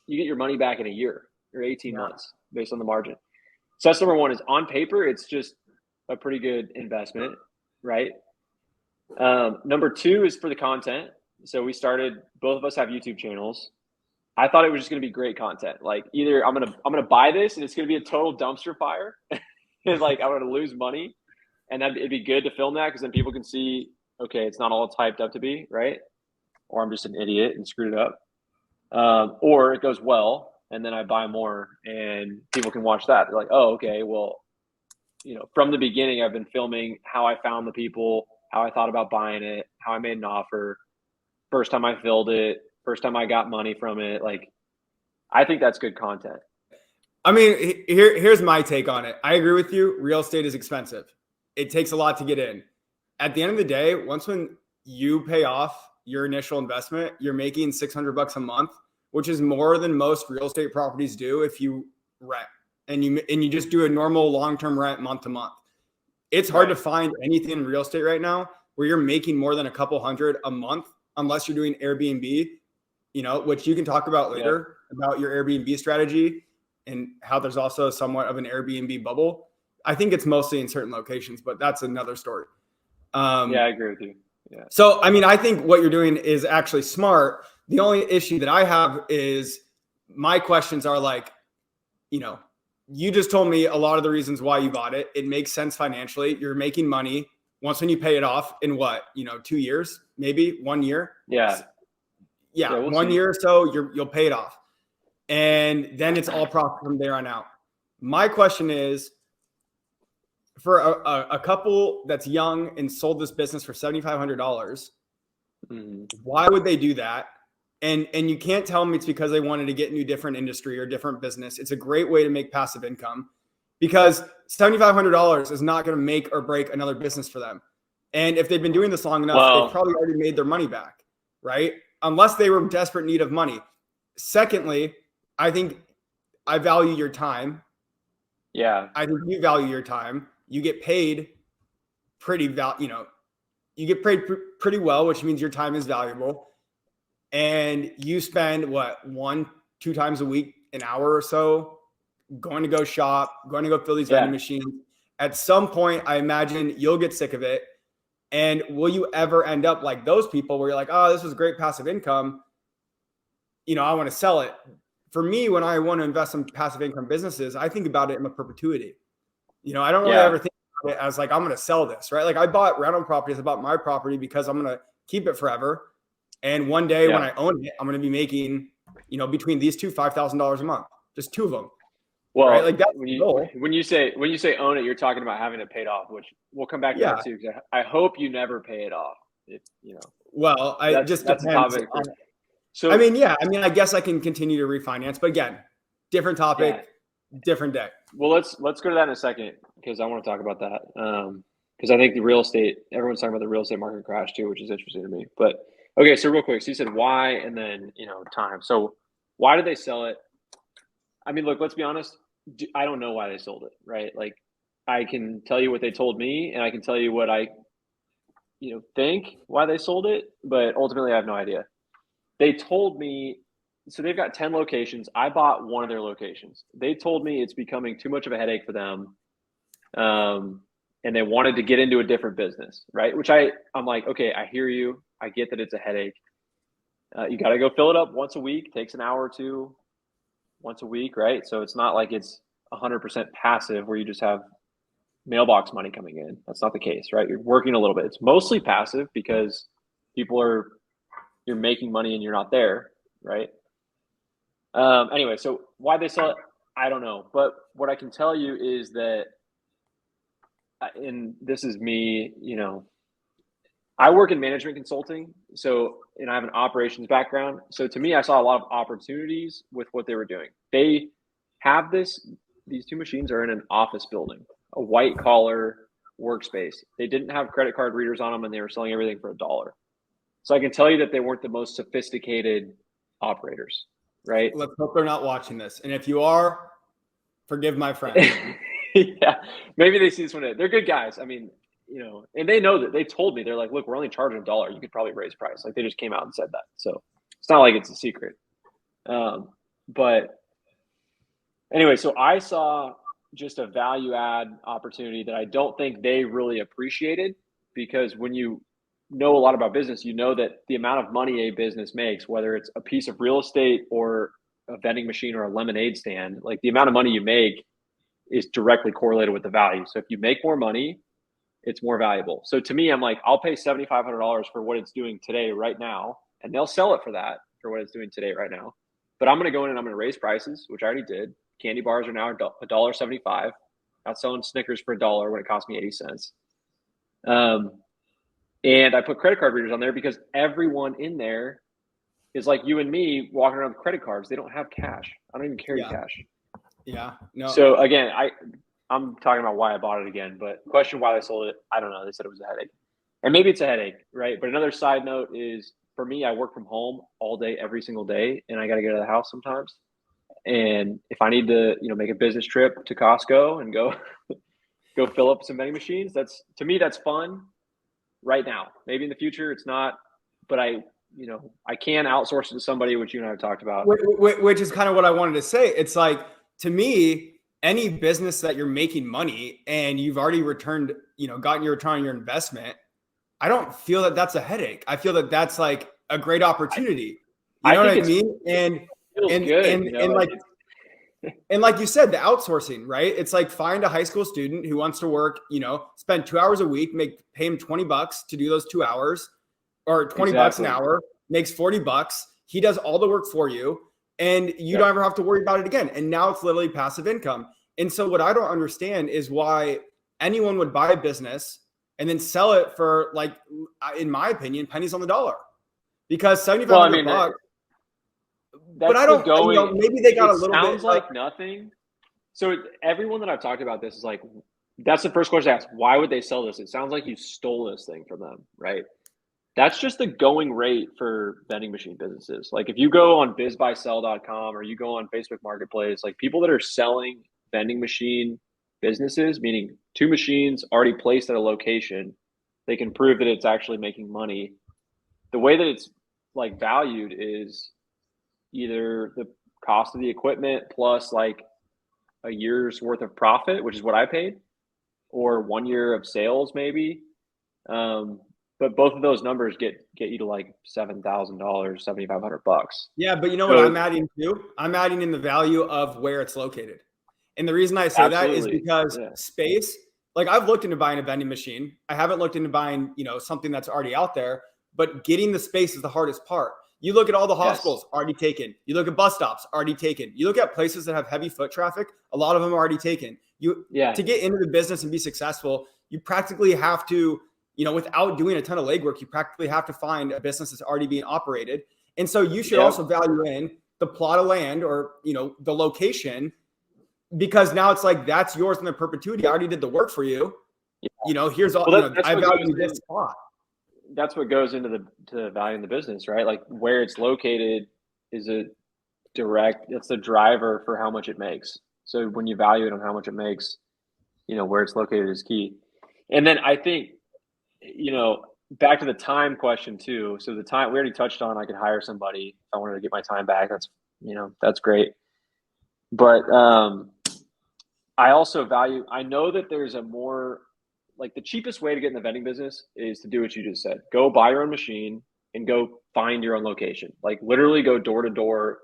you get your money back in a year or 18 months based on the margin. So that's number one. Is on paper, it's just a pretty good investment, right? Number two is for the content. So we started, both of us have YouTube channels. I thought it was just going to be great content. Like either I'm gonna buy this and it's going to be a total dumpster fire, and like I'm going to lose money, and that it'd be good to film that because then people can see, okay, it's not all it's hyped up to be, right? Or I'm just an idiot and screwed it up. Or it goes well, and then I buy more, and people can watch that. They're like, oh, okay, well, from the beginning, I've been filming how I found the people, how I thought about buying it, how I made an offer, first time I filled it, first time I got money from it. Like, I think that's good content. I mean, here's my take on it. I agree with you. Real estate is expensive. It takes a lot to get in. At the end of the day, when you pay off your initial investment, you're making $600 a month, which is more than most real estate properties do if you rent and you just do a normal long-term rent month to month. It's hard to find anything in real estate right now where you're making more than a couple hundred a month, unless you're doing Airbnb, which you can talk about later about your Airbnb strategy and how there's also somewhat of an Airbnb bubble. I think it's mostly in certain locations, but that's another story. I agree with you. Yeah. So, I mean, I think what you're doing is actually smart. The only issue that I have is my questions are like, you just told me a lot of the reasons why you bought it. It makes sense financially. You're making money once when you pay it off in 2 years, maybe 1 year. Yeah. We'll 1 year or so, you'll pay it off. And then it's all profit from there on out. My question is, for a couple that's young and sold this business for $7,500, why would they do that? And you can't tell me it's because they wanted to get into a different industry or different business. It's a great way to make passive income because $7,500 is not going to make or break another business for them. And if they've been doing this long enough, they've probably already made their money back, right? Unless they were in desperate need of money. Secondly, I think I value your time. Yeah. I think you value your time. You get paid pretty you get paid pretty well, which means your time is valuable. And you spend 1-2 times a week, an hour or so, going to go shop, going to go fill these vending machines. At some point, I imagine you'll get sick of it. And will you ever end up like those people where you're like, oh, this was great passive income. I want to sell it. For me, when I want to invest in passive income businesses, I think about it in a perpetuity. I don't really ever think about it as like, I'm going to sell this, right? Like I bought rental properties, I bought my property because I'm going to keep it forever. And one day when I own it, I'm going to be making, between these two, $5,000 a month, just two of them. Well, right? Like that's when you say own it, you're talking about having it paid off, which we'll come back to that too. Because I hope you never pay it off. Well, that's a topic. So I mean, I guess I can continue to refinance, but again, different topic, different day. Well, let's go to that in a second because I want to talk about that. Because I think the real estate, everyone's talking about the real estate market crash too, which is interesting to me. But okay, so real quick, so you said why and then time. So why did they sell it? I mean, look, let's be honest. I don't know why they sold it, right? Like, I can tell you what they told me, and I can tell you what I, think why they sold it, but ultimately I have no idea. They told me, so they've got 10 locations. I bought one of their locations. They told me it's becoming too much of a headache for them, and they wanted to get into a different business, right? Which I'm like, okay, I hear you. I get that it's a headache. You got to go fill it up once a week. Takes an hour or two. Once a week, right? So it's not like it's 100% passive where you just have mailbox money coming in. That's not the case, right? You're working a little bit. It's mostly passive because you're making money and you're not there, right? Anyway, so why they sell it, I don't know. But what I can tell you is that, and this is me, I work in management consulting, and I have an operations background. So to me, I saw a lot of opportunities with what they were doing. They have these two machines are in an office building, a white collar workspace. They didn't have credit card readers on them and they were selling everything for $1. So I can tell you that they weren't the most sophisticated operators, right? Let's hope they're not watching this. And if you are, forgive my friend. Yeah, maybe they see this one. They're good guys. I mean, and they know that. They told me, they're like, look, we're only charging $1. You could probably raise price. Like, they just came out and said that. So it's not like it's a secret. But anyway, so I saw just a value add opportunity that I don't think they really appreciated, because when you know a lot about business, you know that the amount of money a business makes, whether it's a piece of real estate or a vending machine or a lemonade stand, like the amount of money you make is directly correlated with the value. So if you make more money, it's more valuable. So to me, I'm like, I'll pay $7,500 for what it's doing today, right now, and they'll sell it for that, for what it's doing today, right now. But I'm going to go in and I'm going to raise prices, which I already did. Candy bars are now $1.75. Not selling Snickers for $1 when it cost me 80 cents. And I put credit card readers on there because everyone in there is like you and me walking around with credit cards. They don't have cash. I don't even carry Yeah. cash. Yeah. No. So again, I'm talking about why I bought it again, but question why they sold it, I don't know. They said it was a headache. And maybe it's a headache, right? But another side note is, for me, I work from home all day, every single day, and I got to get out of the house sometimes. And if I need to, make a business trip to Costco and go go fill up some vending machines, that's, to me, that's fun right now. Maybe in the future it's not, but I can outsource it to somebody, which you and I have talked about. Which is kind of what I wanted to say. It's like, to me, any business that you're making money and you've already returned, gotten your return on your investment, I don't feel that that's a headache. I feel that that's like a great opportunity. You I know what think I mean? And feels and good, and like and like you said, the outsourcing, right? It's like, find a high school student who wants to work, spend 2 hours a week, pay him $20 to do those 2 hours, or $20 an exactly. hour, makes $40. He does all the work for you, and you Yep. don't ever have to worry about it again. And now it's literally passive income. And so what I don't understand is why anyone would buy a business and then sell it for, like, in my opinion, pennies on the dollar. Because Well, I 7,500 mean, bucks, but that's I the don't, going. maybe they got It a little bit sounds like nothing. So everyone that I've talked about this is like, that's the first question I ask. Why would they sell this? It sounds like you stole this thing from them, right? That's just the going rate for vending machine businesses. Like if you go on bizbuysell.com or you go on Facebook Marketplace, like people that are selling vending machine businesses, meaning two machines already placed at a location, they can prove that it's actually making money. The way that it's like valued is either the cost of the equipment plus like a year's worth of profit, which is what I paid, or 1 year of sales maybe. But both of those numbers get you to like $7,000, $7,500. Yeah, but you know what I'm So adding too? I'm adding in the value of where it's located. And the reason I say that is absolutely, because yeah, space, like, I've looked into buying a vending machine. I haven't looked into buying, something that's already out there, but getting the space is the hardest part. You look at all the yes, hospitals already taken. You look at bus stops already taken. You look at places that have heavy foot traffic, a lot of them are already taken. yeah, To get into the business and be successful, you practically have to, without doing a ton of legwork, you practically have to find a business that's already being operated. And so you should yep. also value in the plot of land, or, the location, because now it's like, that's yours in the perpetuity. I already did the work for you. Here's all, Well, that's I what goes value this in. spot. That's what goes into to valuing the business, right? Like where it's located is a direct. It's the driver for how much it makes. So when you value it on how much it makes, where it's located is key. And then I think, back to the time question too. So the time we already touched on, I could hire somebody if I wanted to get my time back. That's great. But I also value, I know that there's a more, like the cheapest way to get in the vending business is to do what you just said. Go buy your own machine and go find your own location. Like literally go door to door,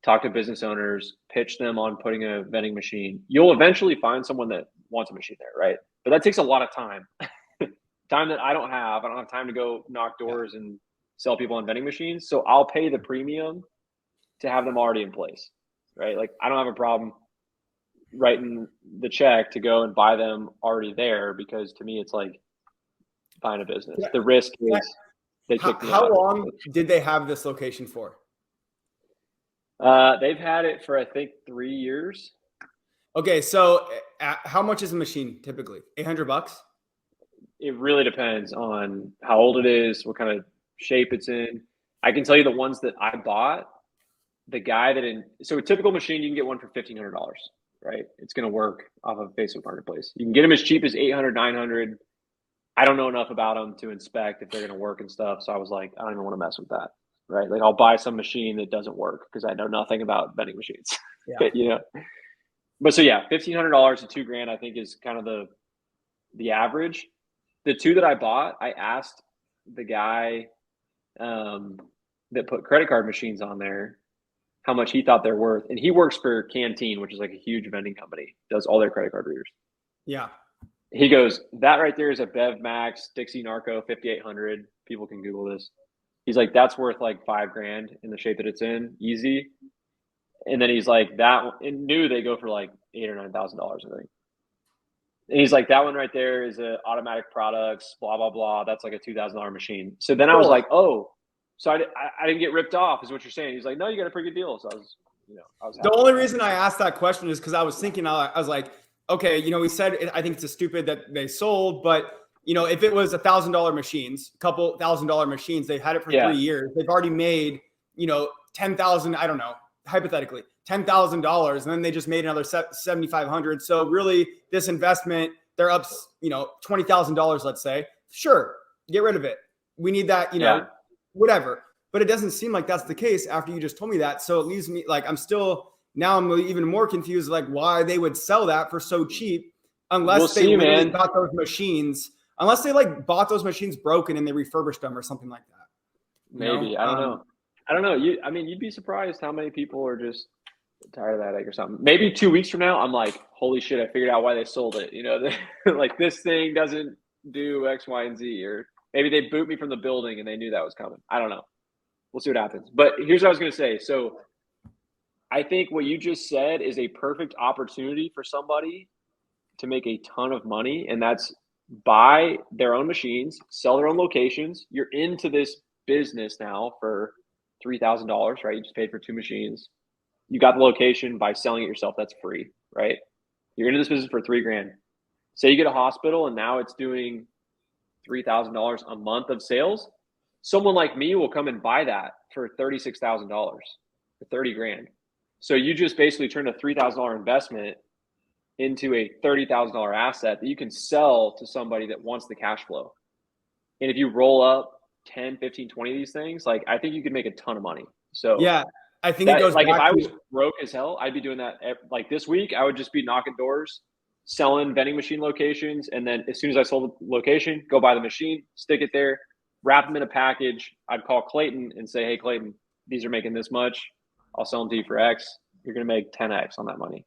talk to business owners, pitch them on putting a vending machine. You'll eventually find someone that wants a machine there, right? But that takes a lot of time. Time that I don't have. I don't have time to go knock Yeah. doors and sell people on vending machines. So I'll pay the premium to have them already in place, right? Like I don't have a problem writing the check to go and buy them already there, because to me it's like buying a business. Yeah. The risk Yeah. is they kick me How out. long did they have this location for? They've had it for I think 3 years. Okay, so how much is a machine typically? $800? It really depends on how old it is, what kind of shape it's in. I can tell you the ones that I bought, the guy that so a typical machine you can get one for $1,500, right? It's going to work off of Facebook Marketplace. You can get them as cheap as 800, 900. I don't know enough about them to inspect if they're going to work and stuff. So I was like, I don't even want to mess with that. right? Like I'll buy some machine that doesn't work because I know nothing about vending machines, Yeah. you know. But so yeah, $1,500 to $2,000 I think is kind of the average. The two that I bought, I asked the guy that put credit card machines on there how much he thought they're worth, and he works for Canteen, which is like a huge vending company, does all their credit card readers. Yeah. He goes, that right there is a Bev Max Dixie Narco 5800. People can Google this. He's like, that's worth like $5,000 in the shape that it's in, easy. And then he's like, that and new they go for like $8,000 or $9,000, I think. And he's like, that one right there is a automatic products, blah blah blah. That's like a $2,000 machine. So then I was Sure. like, oh, so I didn't get ripped off, is what you're saying. He's like, no, you got a pretty good deal. So I was happy. The only reason I asked that question is because I was thinking, I was like, okay, he said, I think it's a stupid that they sold, but if it was $1,000 machines, a couple $1,000 machines, they've had it for 3 years. They've already made, 10,000, I don't know, hypothetically, $10,000, and then they just made another 7,500. So really this investment, they're up, $20,000, let's say. Sure. Get rid of it. We need that, whatever. But it doesn't seem like that's the case after you just told me that. So it leaves me like I'm even more confused, like why they would sell that for so cheap unless they literally got those machines, unless they like bought those machines broken and they refurbished them or something like that. Maybe. I don't know. I don't know. You'd be surprised how many people are just tired of that egg or something. Maybe 2 weeks from now, I'm like, holy shit, I figured out why they sold it. Like this thing doesn't do X, Y, and Z, or maybe they boot me from the building and they knew that was coming. I don't know. We'll see what happens. But here's what I was going to say. So I think what you just said is a perfect opportunity for somebody to make a ton of money, and that's buy their own machines, sell their own locations. You're into this business now for $3,000, right? You just paid for 2 machines. You got the location by selling it yourself. That's free, right? You're into this business for $3,000. Say you get a hospital and now it's doing $3,000 a month of sales. Someone like me will come and buy that for $36,000, for $30,000. So you just basically turn a $3,000 investment into a $30,000 asset that you can sell to somebody that wants the cash flow. And if you roll up 10, 15, 20 of these things, like I think you could make a ton of money. So yeah, I think it goes like back if I to was broke as hell, I'd be doing that. Like this week, I would just be knocking doors, selling vending machine locations, and then as soon as I sold the location, go buy the machine, stick it there, wrap them in a package. I'd call Clayton and say, hey, Clayton, these are making this much. I'll sell them to you for X. You're going to make 10X on that money.